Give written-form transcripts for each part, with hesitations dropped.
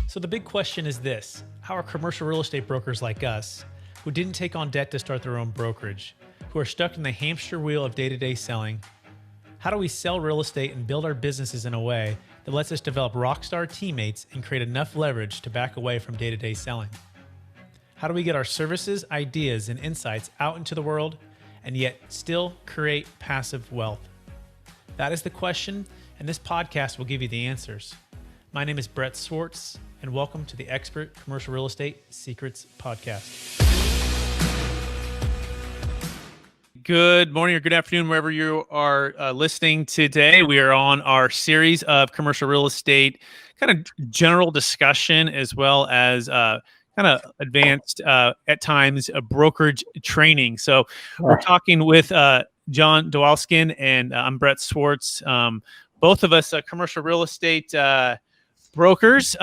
So the big question is this: how are commercial real estate brokers like us, who didn't take on debt to start their own brokerage, who are stuck in the hamster wheel of day-to-day selling, how do we sell real estate and build our businesses in a way that lets us develop rockstar teammates and create enough leverage to back away from day-to-day selling? How do we get our services, ideas, and insights out into the world and yet still create passive wealth? That is the question, and this podcast will give you the answers. My name is Brett Swarts, and welcome to the Expert Commercial Real Estate Secrets Podcast. Good morning or good afternoon, wherever you are listening today. We are on our series of commercial real estate kind of general discussion, as well as kind of advanced, at times, brokerage training. So we're talking with John Dwoskin, and I'm Brett Swarts. Both of us commercial real estate brokers,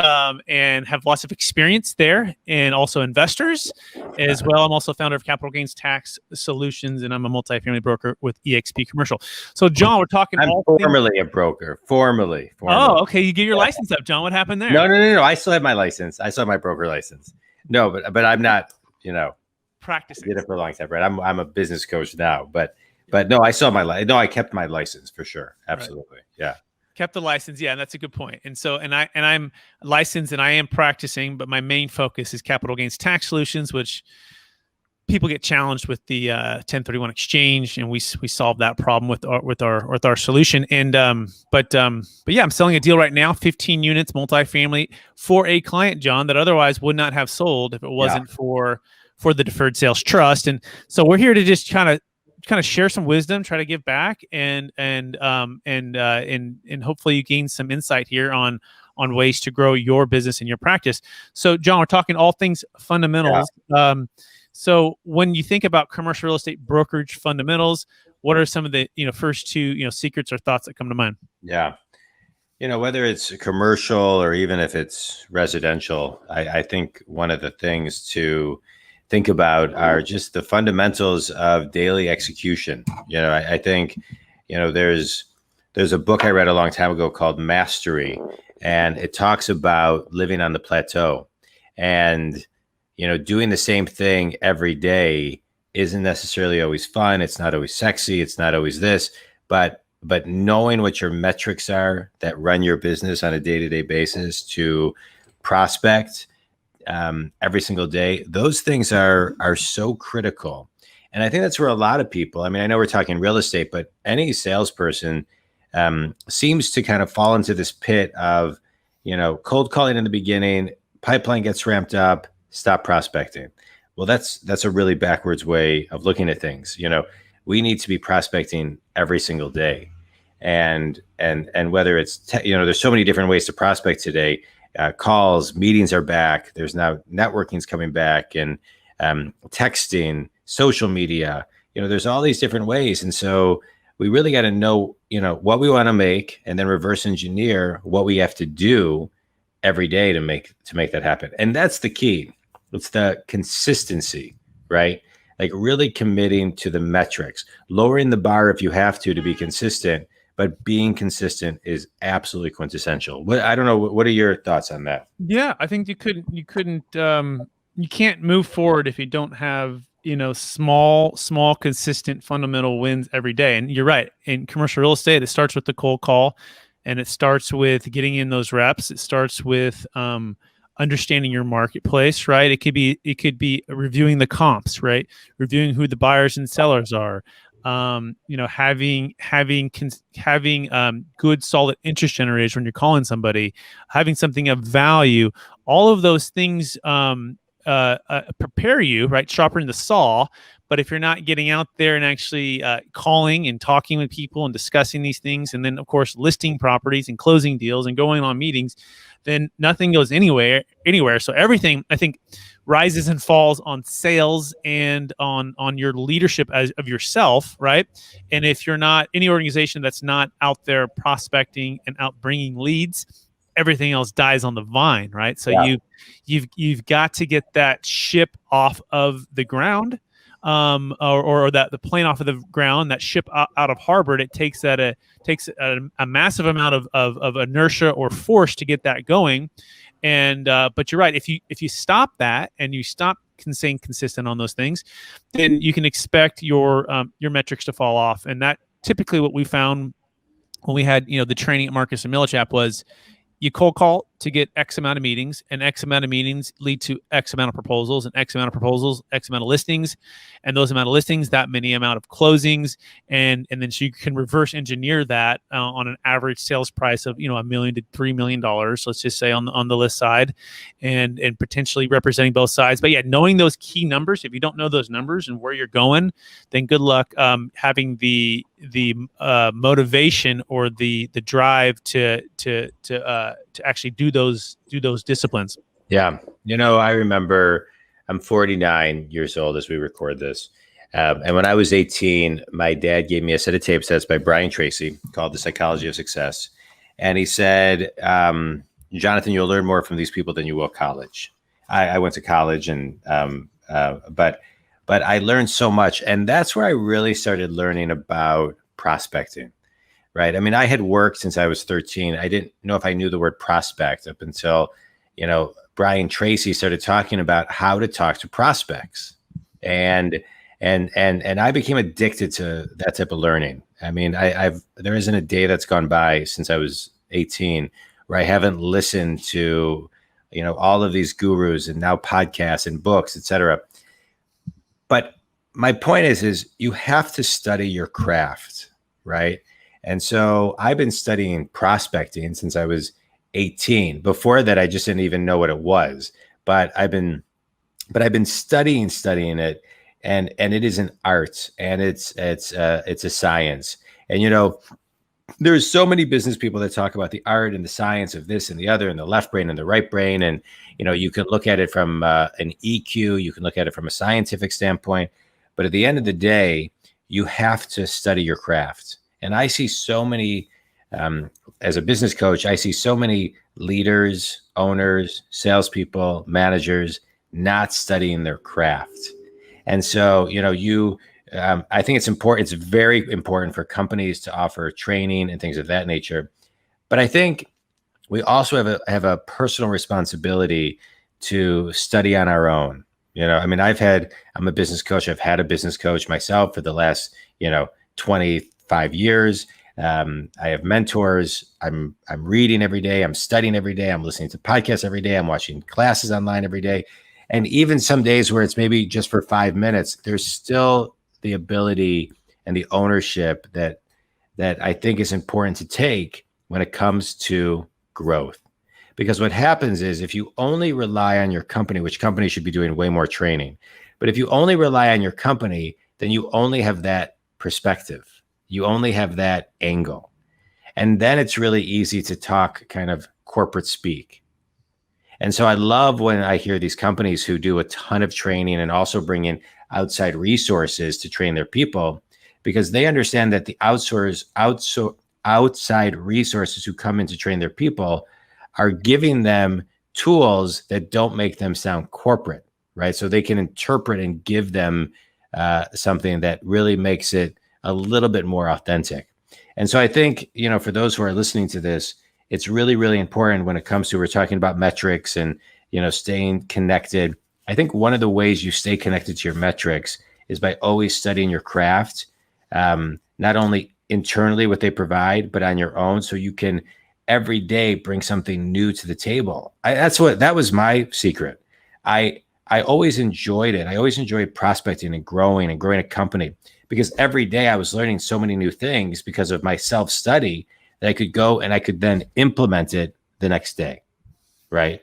and have lots of experience there, and also investors as well. I'm also founder of Capital Gains Tax Solutions, and I'm a multifamily broker with EXP Commercial. So, John, we're talking. I'm formerly a broker. Formerly. Oh, okay. You get your license up, John. What happened there? No. I still have my license. I still have my broker license. No, but I'm not. Practicing. I did it for a long time, right? I'm a business coach now, but no, I still have my I kept my license for sure. Absolutely, right. Yeah. Kept the license, yeah, and that's a good point. And so, I'm licensed and I am practicing, but my main focus is Capital Gains Tax Solutions, which people get challenged with the 1031 exchange, and we solve that problem with our solution. And but yeah, I'm selling a deal right now, 15 units, multifamily, for a client, John, that otherwise would not have sold if it wasn't for the Deferred Sales Trust. And so we're here to just kind of share some wisdom, try to give back, and hopefully you gain some insight here on ways to grow your business and your practice. So, John, we're talking all things fundamentals. Yeah. So when you think about commercial real estate brokerage fundamentals, what are some of the first two secrets or thoughts that come to mind? Yeah, whether it's commercial or even if it's residential, I think one of the things to think about are just the fundamentals of daily execution. I think, there's a book I read a long time ago called Mastery, and it talks about living on the plateau, and, doing the same thing every day isn't necessarily always fun. It's not always sexy. It's not always this, but knowing what your metrics are that run your business on a day-to-day basis to prospect every single day, those things are so critical. And I think that's where a lot of people, I know we're talking real estate, but any salesperson seems to kind of fall into this pit of, cold calling in the beginning, pipeline gets ramped up, stop prospecting. Well, that's a really backwards way of looking at things. We need to be prospecting every single day. And whether it's, there's so many different ways to prospect today. Calls, meetings are back. There's now networking's coming back, and texting, social media. There's all these different ways, and so we really got to know, what we want to make, and then reverse engineer what we have to do every day to make that happen. And that's the key. It's the consistency, right? Like really committing to the metrics, lowering the bar if you have to be consistent. But being consistent is absolutely quintessential. I don't know. What are your thoughts on that? Yeah, I think you can't move forward if you don't have, small, consistent, fundamental wins every day. And you're right. In commercial real estate, it starts with the cold call, and it starts with getting in those reps. It starts with understanding your marketplace, right? It could be reviewing the comps, right? Reviewing who the buyers and sellers are. Having good solid interest generators when you're calling somebody, having something of value, all of those things prepare you, right? Sharpen the saw. But if you're not getting out there and actually calling and talking with people and discussing these things, and then of course listing properties and closing deals and going on meetings, then nothing goes anywhere. So everything, I think, rises and falls on sales and on your leadership of yourself, right? And if you're not any organization that's not out there prospecting and out bringing leads, everything else dies on the vine, right? So you've got to get that ship off of the ground, or that the plane off of the ground, that ship out of harbor. It takes a massive amount of inertia or force to get that going. And but you're right. If you stop that and you stop staying consistent on those things, then you can expect your metrics to fall off. And that typically what we found when we had the training at Marcus and Millichap was you cold call to get X amount of meetings, and X amount of meetings lead to X amount of proposals, and X amount of proposals, X amount of listings, and those amount of listings, that many amount of closings, and then so you can reverse engineer that on an average sales price of $1 million to $3 million. Let's just say on the list side, and potentially representing both sides. But yeah, knowing those key numbers. If you don't know those numbers and where you're going, then good luck having the motivation or the drive to actually do those disciplines. Yeah. I remember I'm 49 years old as we record this. And when I was 18, my dad gave me a set of tape sets by Brian Tracy called The Psychology of Success. And he said, Jonathan, you'll learn more from these people than you will college. I went to college but I learned so much. And that's where I really started learning about prospecting. Right. I mean, I had worked since I was 13. I didn't know if I knew the word prospect up until, Brian Tracy started talking about how to talk to prospects. And I became addicted to that type of learning. I mean, there isn't a day that's gone by since I was 18 where I haven't listened to, all of these gurus and now podcasts and books, et cetera. But my point is you have to study your craft, right? And so I've been studying prospecting since I was 18. Before that, I just didn't even know what it was. But I've been studying it, and it is an art, and it's a science. And there's so many business people that talk about the art and the science of this and the other, and the left brain and the right brain. And you can look at it from an EQ, you can look at it from a scientific standpoint. But at the end of the day, you have to study your craft. And I see so many, as a business coach, I see so many leaders, owners, salespeople, managers not studying their craft. And so, I think it's important. It's very important for companies to offer training and things of that nature. But I think we also have a personal responsibility to study on our own. I'm a business coach. I've had a business coach myself for the last, 25 years. I have mentors. I'm reading every day. I'm studying every day. I'm listening to podcasts every day. I'm watching classes online every day. And even some days where it's maybe just for 5 minutes, there's still the ability and the ownership that I think is important to take when it comes to growth. Because what happens is if you only rely on your company, which companies should be doing way more training, but if you only rely on your company, then you only have that perspective. You only have that angle. And then it's really easy to talk kind of corporate speak. And so I love when I hear these companies who do a ton of training and also bring in outside resources to train their people, because they understand that the outside resources who come in to train their people are giving them tools that don't make them sound corporate, right? So they can interpret and give them something that really makes it a little bit more authentic. And so I think, for those who are listening to this, it's really, really important when it comes to, we're talking about metrics and, staying connected. I think one of the ways you stay connected to your metrics is by always studying your craft, not only internally what they provide, but on your own. So you can every day bring something new to the table. That was my secret. I always enjoyed it. I always enjoyed prospecting and growing a company, because every day I was learning so many new things because of my self-study that I could go and I could then implement it the next day, right?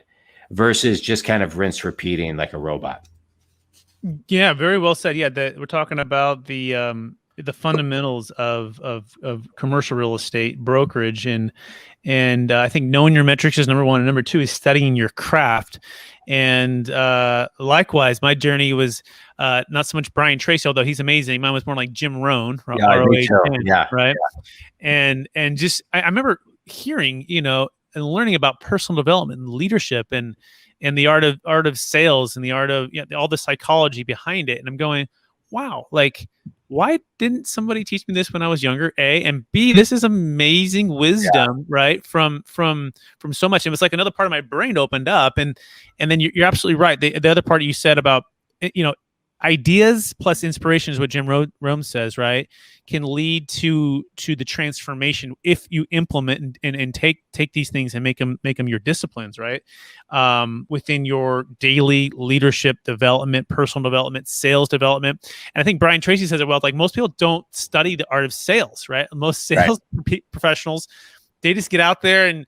Versus just kind of rinse repeating like a robot. Yeah, very well said. Yeah, we're talking about the fundamentals of commercial real estate brokerage, and I think knowing your metrics is number one, and number two is studying your craft. And likewise, my journey was not so much Brian Tracy, although he's amazing. Mine was more like Jim Rohn, right? And just I remember hearing, and learning about personal development and leadership and the art of sales and the art of all the psychology behind it. And I'm going, wow, like, why didn't somebody teach me this when I was younger? A, and B, this is amazing wisdom, right? From so much. It was like another part of my brain opened up, and then you're absolutely right. The other part you said about, ideas plus inspiration is what Jim Rome says, right? Can lead to the transformation if you implement and take these things and make them your disciplines, right? Within your daily leadership development, personal development, sales development. And I think Brian Tracy says it well, like most people don't study the art of sales, right? Most sales professionals, they just get out there and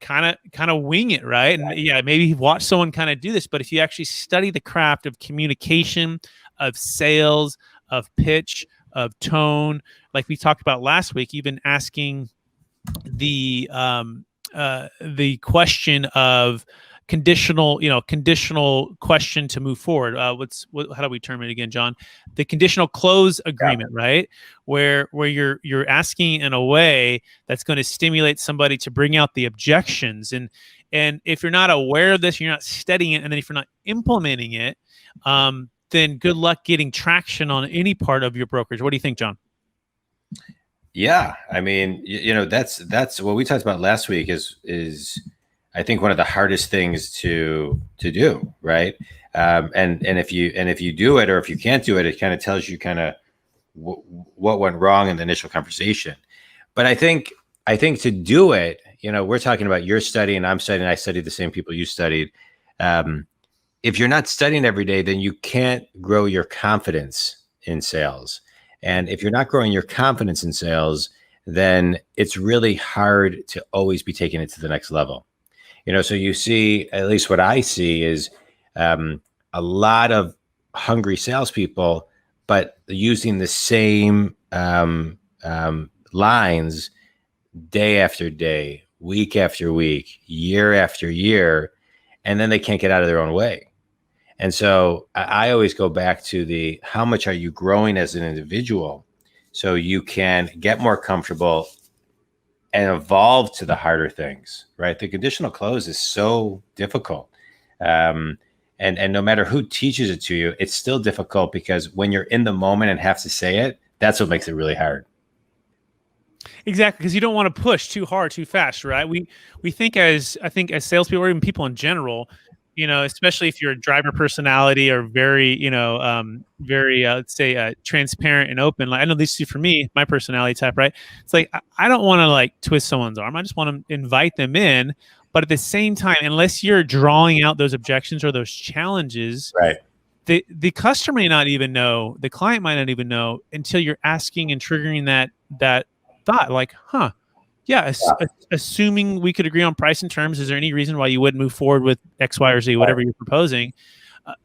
kind of wing it, right? And maybe watch someone kind of do this, but if you actually study the craft of communication, of sales, of pitch, of tone, like we talked about last week, even asking the question of conditional question to move forward. How do we term it again, John? The conditional close agreement, right? Where you're asking in a way that's going to stimulate somebody to bring out the objections. And if you're not aware of this, you're not studying it, and then if you're not implementing it, then good luck getting traction on any part of your brokerage. What do you think, John? Yeah, I mean, that's what we talked about last week is I think one of the hardest things to do, right? And if you do it, or if you can't do it, it kind of tells you kind of what went wrong in the initial conversation. But I think to do it, we're talking about you're studying, I'm studying, I studied the same people you studied. If you're not studying every day, then you can't grow your confidence in sales. And if you're not growing your confidence in sales, then it's really hard to always be taking it to the next level. So you see, at least what I see is a lot of hungry salespeople, but using the same lines day after day, week after week, year after year, and then they can't get out of their own way. And so I always go back to how much are you growing as an individual so you can get more comfortable and evolve to the harder things, right? The conditional close is so difficult. And no matter who teaches it to you, it's still difficult because when you're in the moment and have to say it, that's what makes it really hard. Exactly, because you don't want to push too hard, too fast, right? We think as salespeople, or even people in general, especially if you're a driver personality or very, let's say, transparent and open. Like I know this is for me, my personality type, right? It's like I don't want to like twist someone's arm. I just want to invite them in. But at the same time, unless you're drawing out those objections or those challenges, right, the customer may not even know, the client might not even know until you're asking and triggering that thought, like, assuming we could agree on price and terms, is there any reason why you wouldn't move forward with X, Y, or Z, whatever you're proposing?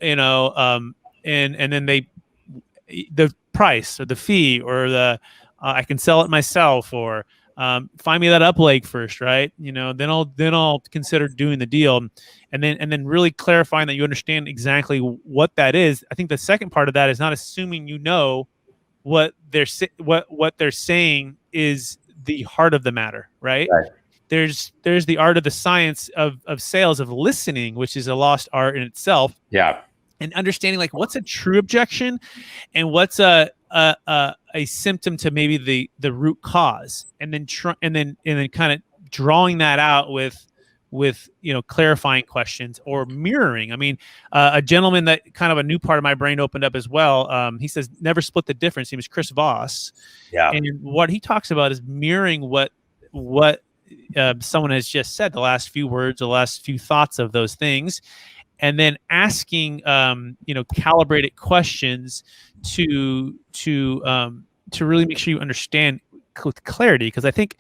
And then the price or the fee or I can sell it myself, or find me that up leg first, right? Then I'll consider doing the deal, and then really clarifying that you understand exactly what that is. I think the second part of that is not assuming what they're saying is the heart of the matter, right? There's the art of the science of sales, of listening, which is a lost art in itself. Yeah. And understanding like what's a true objection and what's a symptom to maybe the root cause, and then kind of drawing that out with clarifying questions or mirroring. I mean, a gentleman that kind of a new part of my brain opened up as well. He says never split the difference. He was Chris Voss. Yeah. And what he talks about is mirroring what someone has just said, the last few words, the last few thoughts of those things, and then asking calibrated questions to really make sure you understand with clarity. Because I think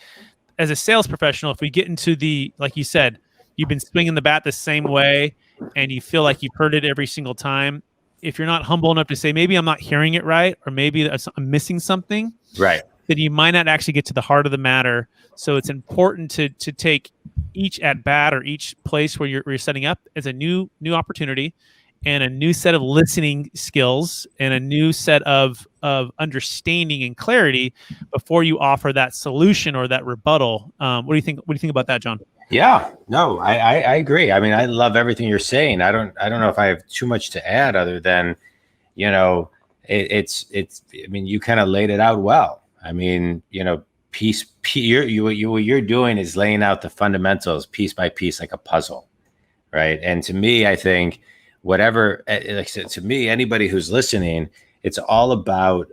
as a sales professional, if we get into like you said, you've been swinging the bat the same way and you feel like you've heard it every single time, if you're not humble enough to say, maybe I'm not hearing it right, or maybe I'm missing something, right, then you might not actually get to the heart of the matter. So it's important to take each at bat or each place where you're setting up as a new opportunity, and a new set of listening skills, and a new set of understanding and clarity before you offer that solution or that rebuttal. What do you think? What do you think about that, John? Yeah, no, I agree. I mean, I love everything you're saying. I don't know if I have too much to add other than, it's. I mean, you kind of laid it out well. I mean, what you're doing is laying out the fundamentals piece by piece, like a puzzle, right? And to me, I think whatever, like I said, to me, anybody who's listening, it's all about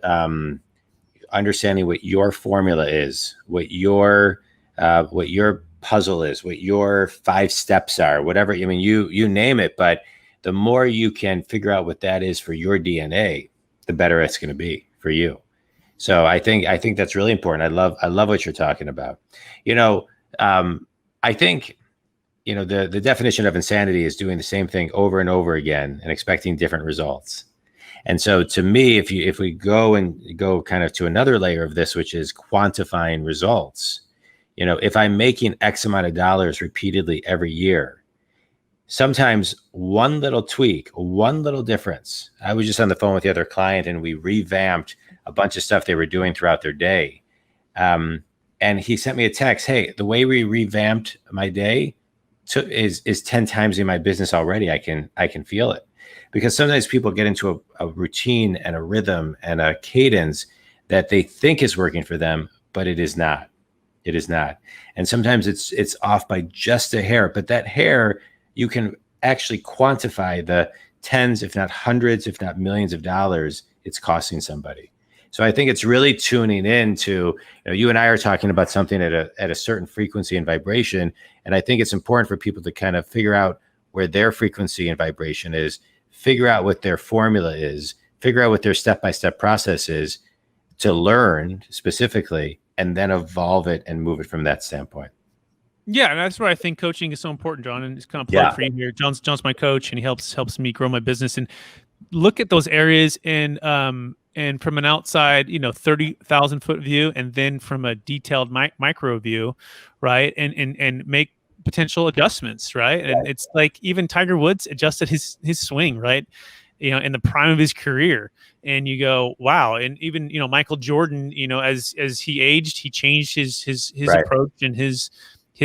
understanding what your formula is, what your puzzle is, what your 5 steps are, whatever. I mean, you name it, but the more you can figure out what that is for your DNA, the better it's going to be for you. So I think that's really important. I love what you're talking about. I think, the definition of insanity is doing the same thing over and over again and expecting different results. And so to me, if we go kind of to another layer of this, which is quantifying results, if I'm making X amount of dollars repeatedly every year, sometimes one little tweak, one little difference. I was just on the phone with the other client and we revamped a bunch of stuff they were doing throughout their day. And he sent me a text, hey, the way we revamped my day is 10 times in my business already. I can feel it. Because sometimes people get into a routine and a rhythm and a cadence that they think is working for them, but it is not. It is not. And sometimes it's off by just a hair, but that hair, you can actually quantify the tens, if not hundreds, if not millions of dollars it's costing somebody. So I think it's really tuning in to, you and I are talking about something at a certain frequency and vibration. And I think it's important for people to kind of figure out where their frequency and vibration is, figure out what their formula is, figure out what their step-by-step process is to learn specifically, and then evolve it and move it from that standpoint. Yeah, and that's why I think coaching is so important, John. And it's kind of plug for you here. John's my coach, and he helps me grow my business and look at those areas and from an outside, 30,000 foot view, and then from a detailed micro view, right? And make potential adjustments, right? And it's like even Tiger Woods adjusted his swing, right? In the prime of his career, and you go, wow. And even Michael Jordan, as he aged, he changed his approach and his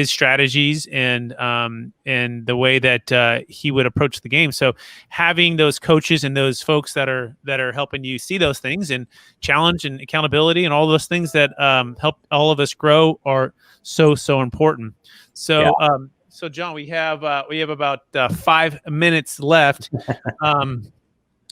strategies and the way that he would approach the game. So having those coaches and those folks that are helping you see those things and challenge and accountability and all those things that help all of us grow are so important. So so John, we have about 5 minutes left.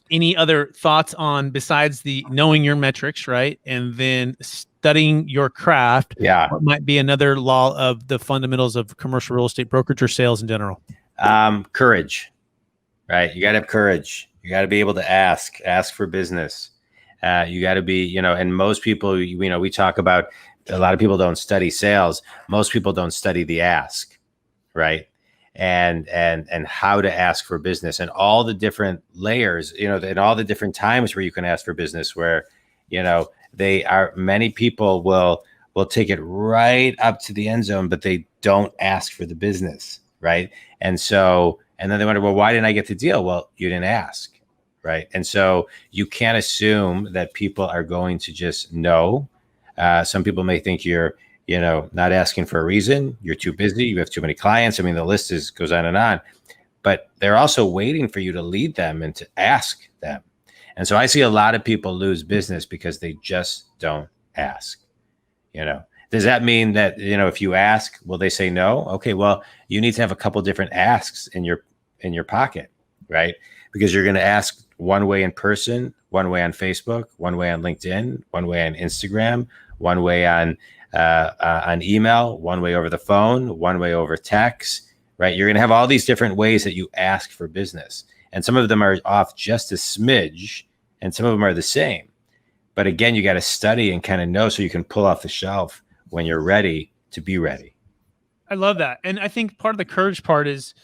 Any other thoughts on, besides the knowing your metrics, right, and then studying your craft? Yeah, what might be another law of the fundamentals of commercial real estate brokerage or sales in general? Courage, right? You got to have courage. You got to be able to ask for business. You got to be, and most people, we talk about, a lot of people don't study sales. Most people don't study the ask, right? And how to ask for business and all the different layers, and all the different times where you can ask for business, where, many people will take it right up to the end zone, but they don't ask for the business. Right. And then they wonder, well, why didn't I get the deal? Well, you didn't ask. Right. And so you can't assume that people are going to just know. Some people may think you're, not asking for a reason. You're too busy. You have too many clients. I mean, the list goes on and on, but they're also waiting for you to lead them and to ask them. And so I see a lot of people lose business because they just don't ask. Does that mean that, if you ask, will they say no? Okay, well, you need to have a couple different asks in your pocket, right? Because you're going to ask one way in person, one way on Facebook, one way on LinkedIn, one way on Instagram, one way on email, one way over the phone, one way over text, right? You're going to have all these different ways that you ask for business. And some of them are off just a smidge and some of them are the same. But again, you got to study and kind of know so you can pull off the shelf when you're ready to be ready. I love that. And I think part of the courage part is,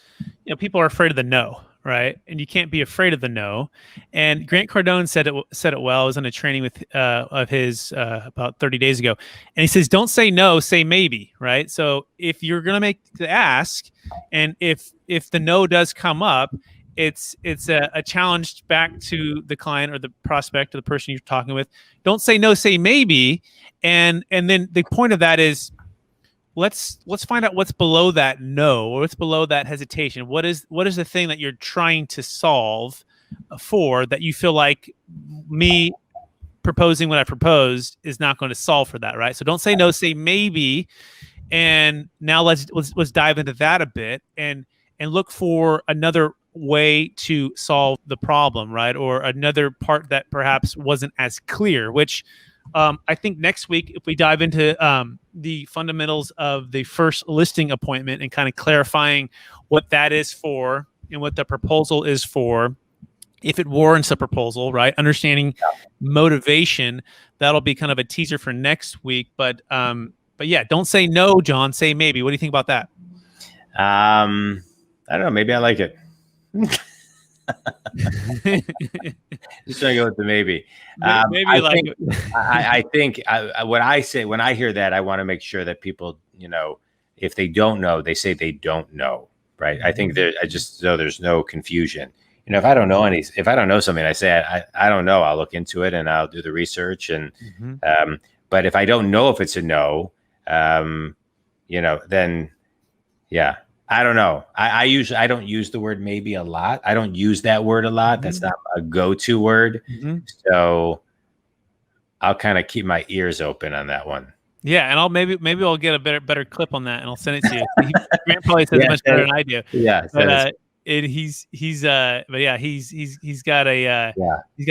people are afraid of the no, right? And you can't be afraid of the no. And Grant Cardone said it well. I was on a training of his about 30 days ago. And he says, don't say no, say maybe, right? So if you're going to make the ask, and if the no does come up, it's a challenge back to the client or the prospect or the person you're talking with. Don't say no, say maybe. And then the point of that is, let's find out what's below that no, or what's below that hesitation. What is the thing that you're trying to solve for that you feel like me proposing what I proposed is not going to solve for that, right? So don't say no, say maybe. And now let's dive into that a bit and look for another way to solve the problem, right? Or another part that perhaps wasn't as clear, which I think next week, if we dive into the fundamentals of the first listing appointment and kind of clarifying what that is for and what the proposal is for, if it warrants a proposal, right? Understanding motivation, that'll be kind of a teaser for next week. But yeah, don't say no, John. Say maybe. What do you think about that? I don't know. Maybe I like it. Just trying to go with the maybe. Maybe I think what I say when I hear that, I want to make sure that people, if they don't know, they say they don't know, right? I think so there's no confusion. If I don't know something, I say I don't know. I'll look into it and I'll do the research. And but if I don't know if it's a no, then yeah, I don't know. I don't use the word maybe a lot. I don't use that word a lot. That's not a go-to word. So I'll kind of keep my ears open on that one. Yeah, and maybe I'll get a better clip on that, and I'll send it to you. Grant probably says it much better than I do. Yeah, but he's got a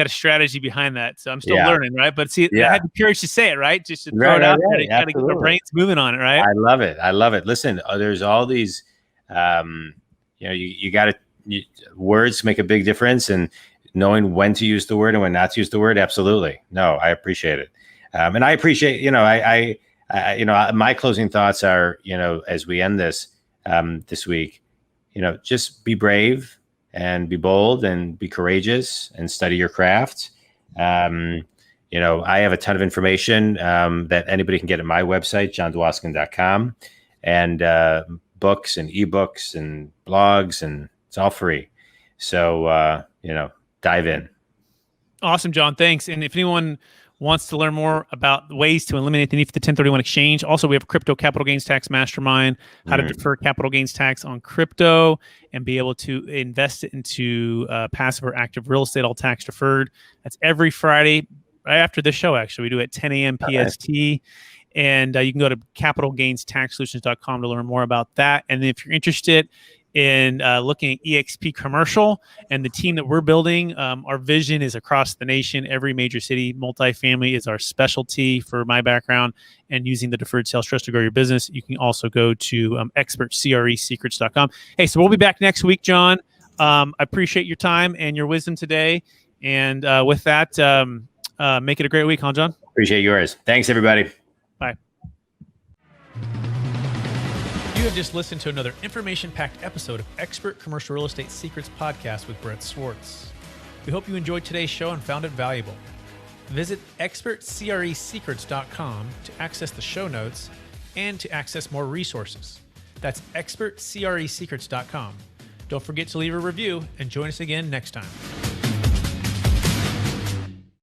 strategy behind that. So I'm still learning, right? But see, I had the courage to say it, right? Just to throw it out there, to kind of get our brains moving on it, right? I love it. Listen, there's all these, you got to words make a big difference, and knowing when to use the word and when not to use the word. Absolutely, no, I appreciate it, and I appreciate, my closing thoughts are, as we end this week. Just be brave and be bold and be courageous and study your craft. I have a ton of information that anybody can get at my website, johndwoskin.com, and books and ebooks and blogs, and it's all free. So, dive in. Awesome, John. Thanks. And if anyone wants to learn more about ways to eliminate the need for the 1031 exchange, also we have crypto capital gains tax mastermind, how to defer capital gains tax on crypto and be able to invest it into passive or active real estate, all tax deferred. That's every Friday, right after this show. Actually, we do it at 10 a.m. PST. And you can go to capitalgainstaxsolutions.com to learn more about that. And if you're interested in looking at EXP Commercial and the team that we're building, our vision is across the nation, every major city. Multifamily is our specialty for my background, and using the Deferred Sales Trust to grow your business. You can also go to expertcresecrets.com. Hey, so we'll be back next week, John. I appreciate your time and your wisdom today. And with that, make it a great week, huh, John? Appreciate yours. Thanks, everybody. Bye. You have just listened to another information-packed episode of Expert Commercial Real Estate Secrets Podcast with Brett Swarts. We hope you enjoyed today's show and found it valuable. Visit expertcresecrets.com to access the show notes and to access more resources. That's expertcresecrets.com. Don't forget to leave a review and join us again next time.